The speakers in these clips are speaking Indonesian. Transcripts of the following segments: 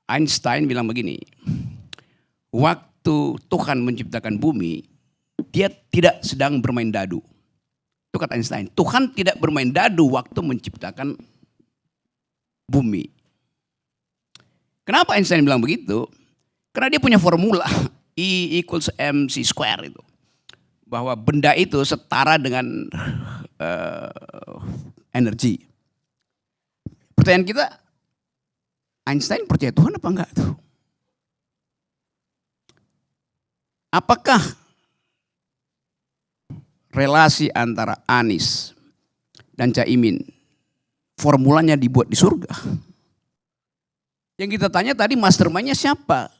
Einstein bilang begini, waktu Tuhan menciptakan bumi, dia tidak sedang bermain dadu. Itu kata Einstein, Tuhan tidak bermain dadu waktu menciptakan bumi. Kenapa Einstein bilang begitu? Karena dia punya formula E equals mc square itu. Bahwa benda itu setara dengan energi. Pertanyaan kita, Einstein percaya Tuhan apa enggak tuh? Apakah relasi antara Anies dan Caimin formulanya dibuat di surga? Yang kita tanya tadi mastermind-nya siapa?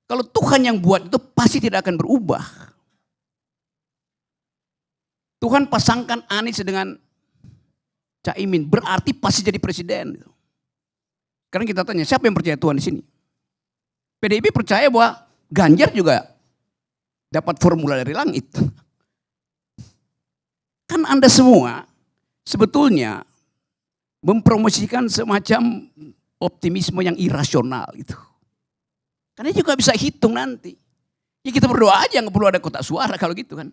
Kalau Tuhan yang buat itu pasti tidak akan berubah. Tuhan pasangkan Anies dengan Caimin, berarti pasti jadi presiden. Sekarang kita tanya, siapa yang percaya Tuhan di sini? PDIP percaya bahwa Ganjar juga dapat formula dari langit. Kan Anda semua sebetulnya mempromosikan semacam optimisme yang irasional itu. Karena juga bisa hitung nanti. Ya kita berdoa aja, nggak perlu ada kotak suara kalau gitu kan.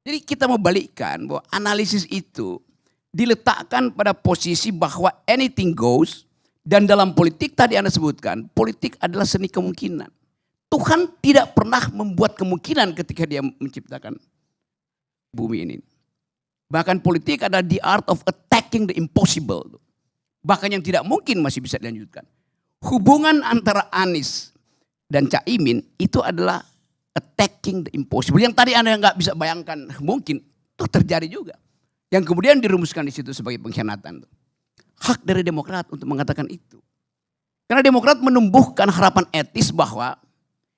Jadi kita mau balikkan bahwa analisis itu diletakkan pada posisi bahwa anything goes. Dan dalam politik tadi Anda sebutkan, politik adalah seni kemungkinan. Tuhan tidak pernah membuat kemungkinan ketika dia menciptakan bumi ini. Bahkan politik adalah the art of attacking the impossible. Bahkan yang tidak mungkin masih bisa dilanjutkan. Hubungan antara Anies dan Caimin itu adalah attacking the impossible. Yang tadi Anda nggak bisa bayangkan mungkin, itu terjadi juga. Yang kemudian dirumuskan di situ sebagai pengkhianatan. Hak dari Demokrat untuk mengatakan itu. Karena Demokrat menumbuhkan harapan etis bahwa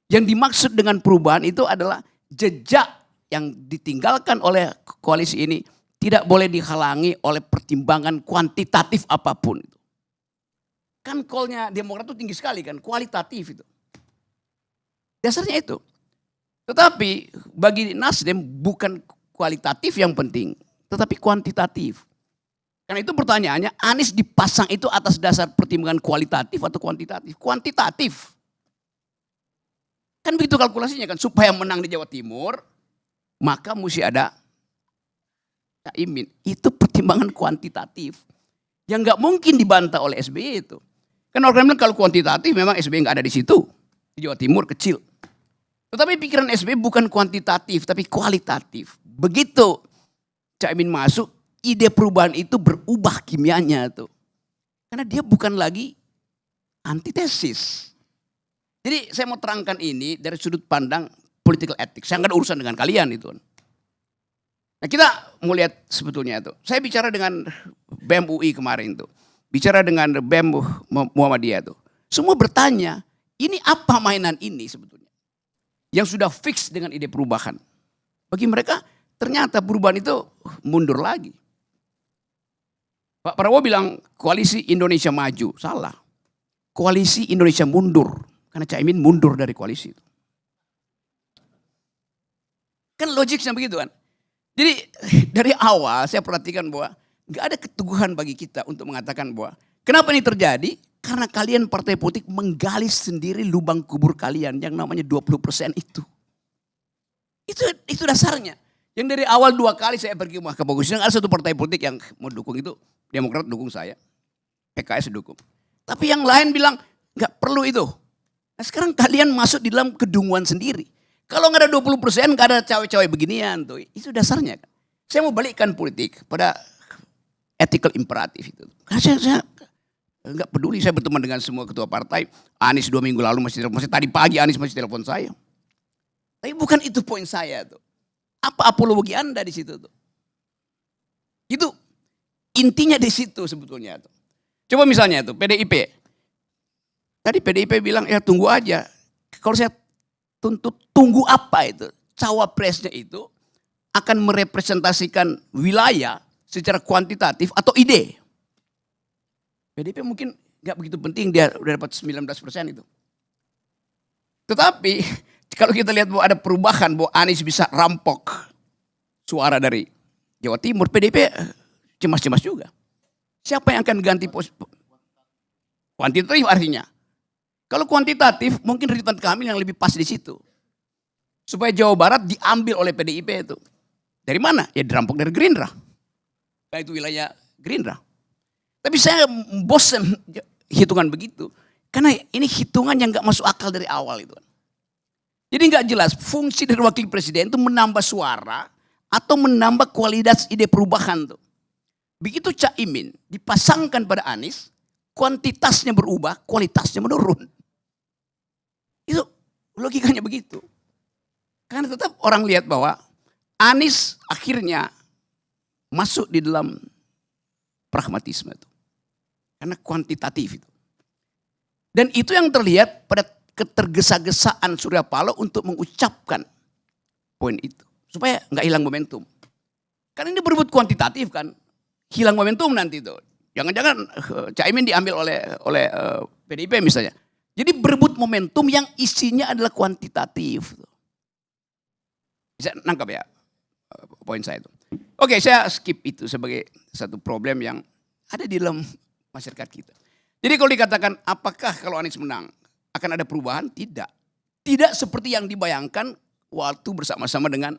yang dimaksud dengan perubahan itu adalah jejak yang ditinggalkan oleh koalisi ini tidak boleh dihalangi oleh pertimbangan kuantitatif apapun. Kan call-nya Demokrat itu tinggi sekali kan, kualitatif itu. Dasarnya itu. Tetapi bagi Nasdem bukan kualitatif yang penting, tetapi kuantitatif. Karena itu pertanyaannya, Anies dipasang itu atas dasar pertimbangan kualitatif atau kuantitatif? Kuantitatif. Kan begitu kalkulasinya kan, supaya menang di Jawa Timur, maka mesti ada Caimin. Itu pertimbangan kuantitatif. Yang nggak mungkin dibantah oleh SBY itu. Kan orang bilang kalau kuantitatif memang SBY nggak ada di situ. Di Jawa Timur kecil. Tetapi pikiran SBY bukan kuantitatif, tapi kualitatif. Begitu Caimin masuk, ide perubahan itu berubah kimianya tuh. Karena dia bukan lagi antitesis. Jadi saya mau terangkan ini dari sudut pandang political ethics. Saya nggak ada urusan dengan kalian itu. Nah kita mau lihat sebetulnya itu. Saya bicara dengan BEM UI kemarin tuh. Bicara dengan BEM Muhammadiyah tuh. Semua bertanya, ini apa mainan ini sebetulnya? Yang sudah fix dengan ide perubahan. Bagi mereka ternyata perubahan itu mundur lagi. Pak Prabowo bilang koalisi Indonesia maju. Salah. Koalisi Indonesia mundur. Karena Caimin mundur dari koalisi itu. Kan logiknya begitu kan. Jadi dari awal saya perhatikan bahwa gak ada keteguhan bagi kita untuk mengatakan bahwa kenapa ini terjadi? Karena kalian partai politik menggali sendiri lubang kubur kalian yang namanya 20% itu. Itu dasarnya. Yang dari awal 2 kali saya pergi ke Mahkamah Konstitusi, ada satu partai politik yang mau dukung itu, Demokrat dukung saya, PKS dukung. Tapi yang lain bilang gak perlu itu. Nah sekarang kalian masuk di dalam kedunguan sendiri. Kalau nggak ada 20%, nggak ada cawe-cawe beginian tuh. Itu dasarnya kan. Saya mau balikkan politik pada ethical imperatif itu. Karena saya nggak peduli, saya berteman dengan semua ketua partai. Anies 2 minggu lalu masih telepon saya. Tadi pagi Anies masih telepon saya. Tapi bukan itu poin saya tuh. Apa apologi Anda di situ tuh? Itu intinya di situ sebetulnya tuh. Coba misalnya tuh PDIP. Tadi PDIP bilang ya tunggu aja. Kalau saya tuntut tunggu apa itu? Cawapresnya itu akan merepresentasikan wilayah secara kuantitatif atau ide. PDIP mungkin gak begitu penting, dia udah dapat 19% itu. Tetapi kalau kita lihat bahwa ada perubahan, bahwa Anies bisa rampok suara dari Jawa Timur, PDIP cemas-cemas juga. Siapa yang akan ganti pos? Kuantitatif artinya. Kalau kuantitatif mungkin Ridwan Kamil yang lebih pas di situ. Supaya Jawa Barat diambil oleh PDIP itu. Dari mana? Ya dirampok dari Gerindra. Nah, itu wilayah Gerindra. Tapi saya bosan hitungan begitu. Karena ini hitungan yang gak masuk akal dari awal itu. Jadi gak jelas fungsi dari wakil presiden itu menambah suara atau menambah kualitas ide perubahan tuh. Begitu Cak Imin dipasangkan pada Anies, kuantitasnya berubah, kualitasnya menurun. Itu logikanya begitu. Karena tetap orang lihat bahwa Anies akhirnya masuk di dalam pragmatisme itu. Karena kuantitatif itu. Dan itu yang terlihat pada ketergesa-gesaan Surya Paloh untuk mengucapkan poin itu. Supaya nggak hilang momentum. Karena ini berebut kuantitatif kan. Hilang momentum nanti itu. Jangan-jangan Cak Imin diambil oleh PDIP misalnya. Jadi berebut momentum yang isinya adalah kuantitatif. Bisa nangkap ya poin saya itu. Oke, saya skip itu sebagai satu problem yang ada di dalam masyarakat kita. Jadi kalau dikatakan apakah kalau Anies menang akan ada perubahan? Tidak. Tidak seperti yang dibayangkan waktu bersama-sama dengan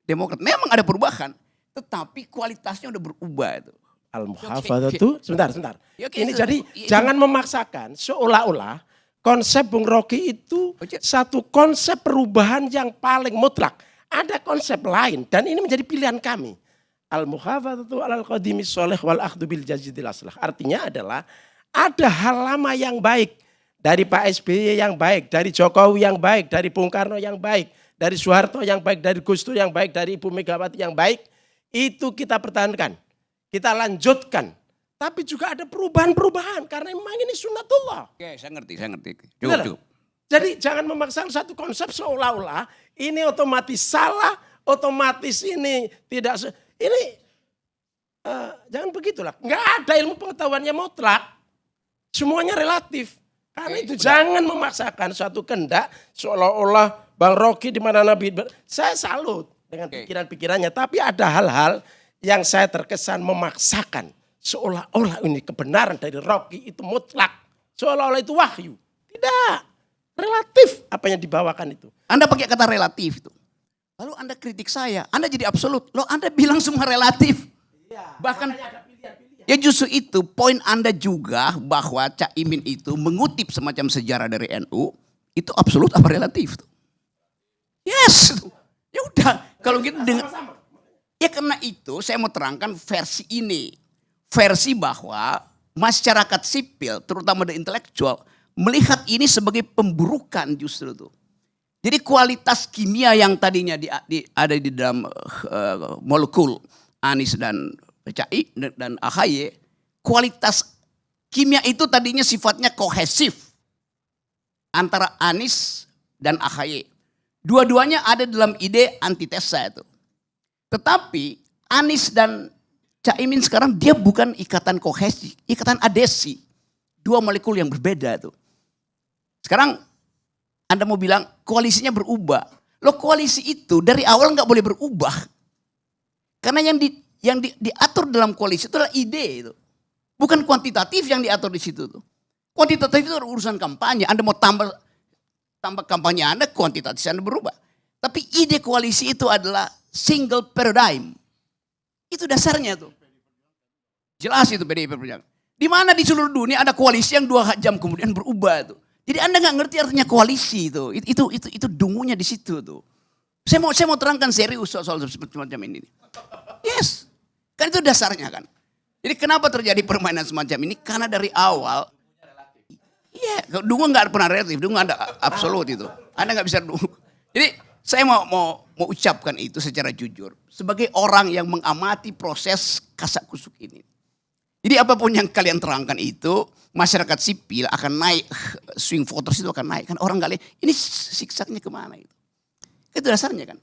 Demokrat. Memang ada perubahan, tetapi kualitasnya udah berubah itu. Al-muhafadzatu, sebentar. Ini jadi jangan memaksakan seolah-olah konsep Bung Rocky itu satu konsep perubahan yang paling mutlak. Ada konsep lain dan ini menjadi pilihan kami. Al-muhafadzatu alal qadimi sholih wal akhdhu bil jadidil aslah. Artinya adalah ada hal lama yang baik dari Pak SBY yang baik, dari Jokowi yang baik, dari Bung Karno yang baik, dari Soeharto yang baik, dari Gus Dur yang baik, dari Ibu Megawati yang baik. Itu kita pertahankan, kita lanjutkan. Tapi juga ada perubahan-perubahan karena memang ini sunnatullah. Oke, saya ngerti. Cukup. Jadi jangan memaksakan satu konsep seolah-olah ini otomatis salah, otomatis ini tidak. Ini jangan begitulah. Nggak ada ilmu pengetahuannya mutlak. Semuanya relatif. Karena itu jangan memaksakan suatu kehendak seolah-olah Bang Rocky di mana Nabi. Saya salut dengan pikiran-pikirannya. Tapi ada hal-hal yang saya terkesan memaksakan. Seolah-olah ini kebenaran dari Rocky itu mutlak. Seolah-olah itu wahyu. Tidak. Relatif apa yang dibawakan itu. Anda pakai kata relatif itu. Lalu Anda kritik saya. Anda jadi absolut. Loh Anda bilang semua relatif. Ya, bahkan ya justru itu poin Anda juga bahwa Cak Imin itu mengutip semacam sejarah dari NU. Itu absolut apa relatif? Yes. Ya udah. Kalau gitu dengan. Ya karena itu saya mau terangkan versi ini. Versi bahwa masyarakat sipil terutama the intelektual melihat ini sebagai pemburukan justru tuh. Jadi kualitas kimia yang tadinya ada di dalam molekul Anies dan PCI dan AHY, kualitas kimia itu tadinya sifatnya kohesif antara Anies dan AHY. Dua-duanya ada dalam ide antitesa itu. Tetapi Anies dan Cak Imin sekarang dia bukan ikatan kohesi, ikatan adesi. Dua molekul yang berbeda itu. Sekarang Anda mau bilang koalisinya berubah. Loh koalisi itu dari awal nggak boleh berubah. Karena yang diatur dalam koalisi itu adalah ide itu. Bukan kuantitatif yang diatur di situ tuh. Kuantitatif itu urusan kampanye. Anda mau tambah kampanye Anda, kuantitatif Anda berubah. Tapi ide koalisi itu adalah single paradigm. Itu dasarnya tuh. Jelas itu PDIP Perjuangan. Di mana di seluruh dunia ada koalisi yang 2 jam kemudian berubah tuh. Jadi Anda nggak ngerti artinya koalisi itu. Itu dungunya di situ tuh. Saya mau terangkan serius soal semacam ini. Yes. Kan itu dasarnya kan. Jadi kenapa terjadi permainan semacam ini? Karena dari awal. Iya, dungu nggak pernah relatif, dungu ada absolut itu. Anda nggak bisa dungu. Jadi saya mau ucapkan itu secara jujur. Sebagai orang yang mengamati proses kasak kusuk ini. Jadi apapun yang kalian terangkan itu, masyarakat sipil akan naik, swing voters itu akan naik. Kan orang nggak lihat, ini siksaknya kemana itu. Itu dasarnya kan.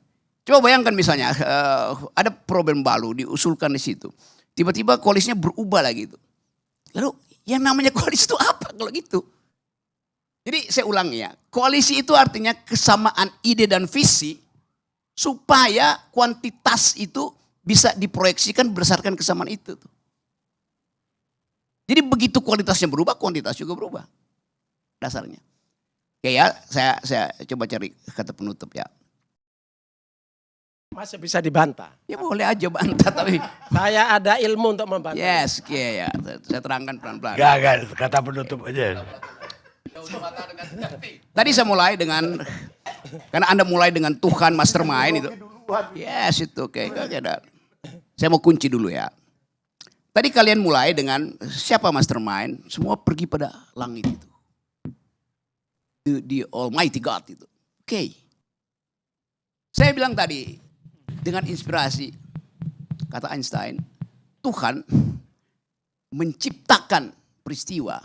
Coba bayangkan misalnya, ada problem baru diusulkan di situ. Tiba-tiba koalisinya berubah lagi itu. Lalu yang namanya koalisi itu apa kalau gitu? Jadi saya ulangi ya, koalisi itu artinya kesamaan ide dan visi supaya kuantitas itu bisa diproyeksikan berdasarkan kesamaan itu tuh. Jadi begitu kualitasnya berubah, kuantitas juga berubah. dasarnya. Oke ya, saya coba cari kata penutup ya. Masih bisa dibantah. Ya boleh aja bantah tapi. Saya ada ilmu untuk membantah. Yes, ya. Saya terangkan pelan-pelan. Gak, kata penutup aja. Tadi saya mulai dengan, karena Anda mulai dengan Tuhan mastermind itu. Yes, itu oke. Saya mau kunci dulu ya. Tadi kalian mulai dengan siapa mastermind, semua pergi pada langit itu. The Almighty God itu. Oke. Saya bilang tadi, dengan inspirasi, kata Einstein, Tuhan menciptakan peristiwa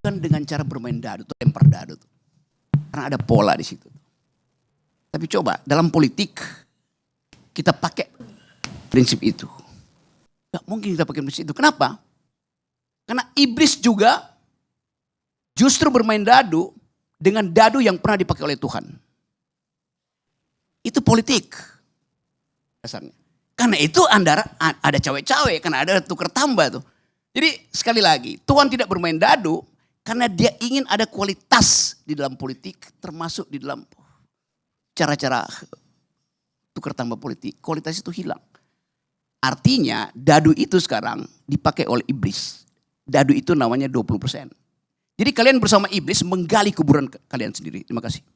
bukan dengan cara bermain dadu, lempar dadu. Karena ada pola di situ. Tapi coba, dalam politik, kita pakai prinsip itu. Gak mungkin kita pakai prinsip itu. Kenapa? Karena iblis juga justru bermain dadu dengan dadu yang pernah dipakai oleh Tuhan. Itu politik. Dasarnya. Karena itu ada cawe-cawe, karena ada tukar tambah tuh. Jadi sekali lagi, Tuhan tidak bermain dadu karena dia ingin ada kualitas di dalam politik, termasuk di dalam cara-cara tukar tambah politik. Kualitas itu hilang. Artinya dadu itu sekarang dipakai oleh iblis. Dadu itu namanya 20%. Jadi kalian bersama iblis menggali kuburan kalian sendiri. Terima kasih.